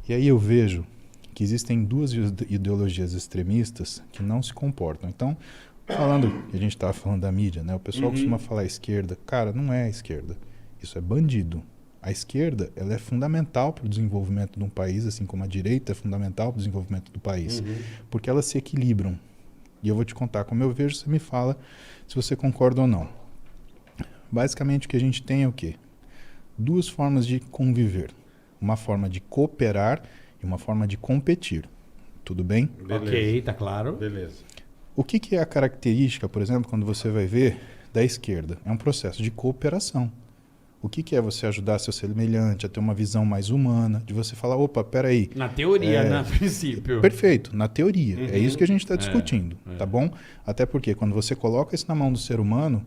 E aí eu vejo que existem duas ideologias extremistas que não se comportam. Então, falando, a gente estava falando da mídia, né? O pessoal costuma falar esquerda. Cara, não é a esquerda. Isso é bandido. A esquerda, ela é fundamental para o desenvolvimento de um país, assim como a direita é fundamental para o desenvolvimento do país. Porque elas se equilibram. E eu vou te contar como eu vejo, você me fala se você concorda ou não. Basicamente, o que a gente tem é o quê? Duas formas de conviver. Uma forma de cooperar e uma forma de competir. Tudo bem? Beleza. Ok, tá claro. Beleza. O que é a característica, por exemplo, quando você vai ver da esquerda? É um processo de cooperação. O que é você ajudar seu semelhante a ter uma visão mais humana, de você falar, opa, peraí. Na teoria, né? No princípio. Perfeito, na teoria. É isso que a gente está discutindo, tá bom? Até porque quando você coloca isso na mão do ser humano,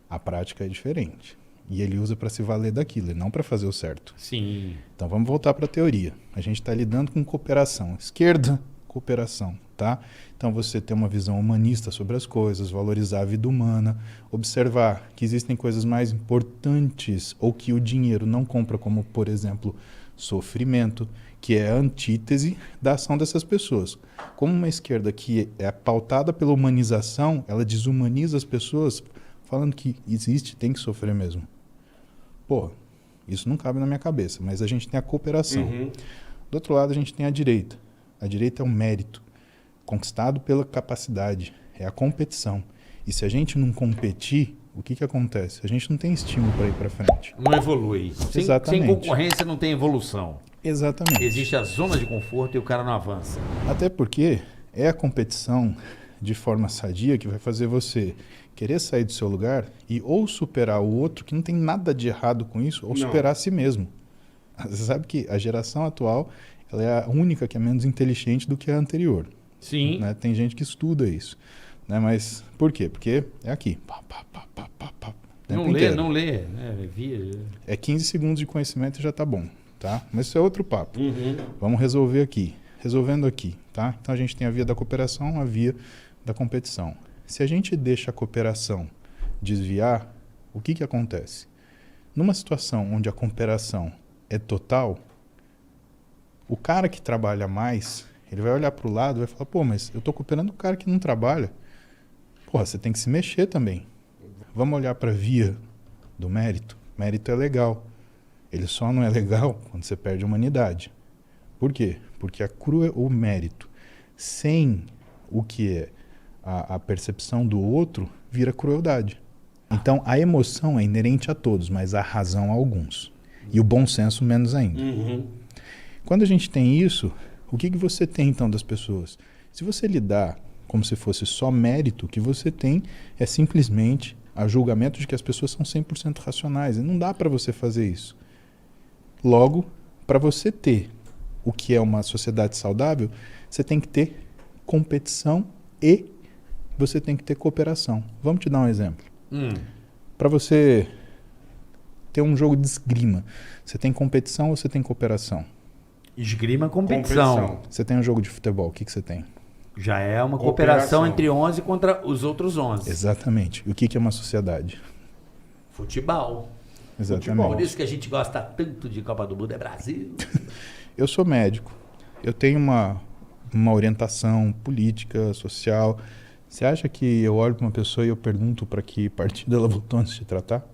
a prática é diferente. E ele usa para se valer daquilo, e não para fazer o certo. Sim. Então vamos voltar para a teoria. A gente está lidando com cooperação. Esquerda, cooperação, tá? Então você ter uma visão humanista sobre as coisas, valorizar a vida humana, observar que existem coisas mais importantes ou que o dinheiro não compra, como, por exemplo, sofrimento, que é a antítese da ação dessas pessoas. Como uma esquerda que é pautada pela humanização, ela desumaniza as pessoas falando que existe, tem que sofrer mesmo. Pô, isso não cabe na minha cabeça, mas a gente tem a cooperação. Do outro lado, a gente tem a direita. A direita é um mérito conquistado pela capacidade, é a competição. E se a gente não competir, o que acontece? A gente não tem estímulo para ir para frente. Não evolui. Exatamente. Sem concorrência não tem evolução. Exatamente. Existe a zona de conforto e o cara não avança. Até porque é a competição de forma sadia que vai fazer você querer sair do seu lugar e ou superar o outro, que não tem nada de errado com isso, ou superar a si mesmo. Você sabe que a geração atual ela é a única que é menos inteligente do que a anterior. Sim. Né? Tem gente que estuda isso. Né? Mas por quê? Porque é aqui. Pá, pá, pá, pá, pá, pá, Não lê, não lê. É 15 segundos de conhecimento e já tá bom. Tá? Mas isso é outro papo. Vamos resolver aqui. Resolvendo aqui. Tá? Então a gente tem a via da cooperação, a via da competição. Se a gente deixa a cooperação desviar, o que acontece? Numa situação onde a cooperação é total, o cara que trabalha mais, ele vai olhar para o lado e vai falar, pô, mas eu estou cooperando com o cara que não trabalha. Porra, você tem que se mexer também. Vamos olhar para a via do mérito. Mérito é legal. Ele só não é legal quando você perde a humanidade. Por quê? Porque o mérito, sem o que é a percepção do outro, vira crueldade. Então, a emoção é inerente a todos, mas a razão a alguns. E o bom senso menos ainda. Quando a gente tem isso, o que você tem então das pessoas? Se você lidar como se fosse só mérito, o que você tem é simplesmente a julgamento de que as pessoas são 100% racionais. E não dá para você fazer isso. Logo, para você ter o que é uma sociedade saudável, você tem que ter competição e você tem que ter cooperação. Vamos te dar um exemplo. Para você ter um jogo de esgrima, você tem competição ou você tem cooperação? Esgrima, competição. Você tem um jogo de futebol, o que você tem? Já é uma cooperação entre 11 contra os outros 11. Exatamente. E o que é uma sociedade? Futebol. Exatamente. Por isso que a gente gosta tanto de Copa do Mundo, é Brasil. Eu sou médico. Eu tenho uma orientação política, social. Você acha que eu olho para uma pessoa e eu pergunto para que partido ela votou antes de tratar?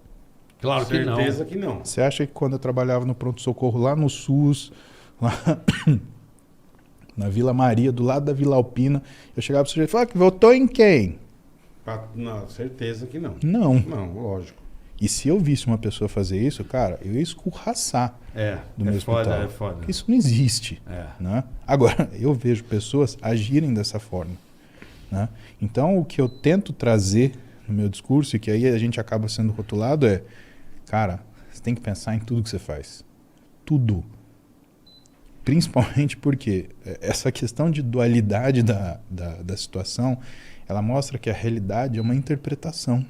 Claro que não. Certeza que não. Você acha que quando eu trabalhava no pronto-socorro lá no SUS, lá na Vila Maria, do lado da Vila Alpina, eu chegava para o sujeito e falava que votou em quem? Não, certeza que não. Não. Não, lógico. E se eu visse uma pessoa fazer isso, cara, eu ia escorraçar do meu hospital. É foda. Porque isso não existe. Né? Agora, eu vejo pessoas agirem dessa forma. Né? Então, o que eu tento trazer no meu discurso, e que aí a gente acaba sendo rotulado, é, cara, você tem que pensar em tudo que você faz. Tudo. Principalmente porque essa questão de dualidade da situação, ela mostra que a realidade é uma interpretação.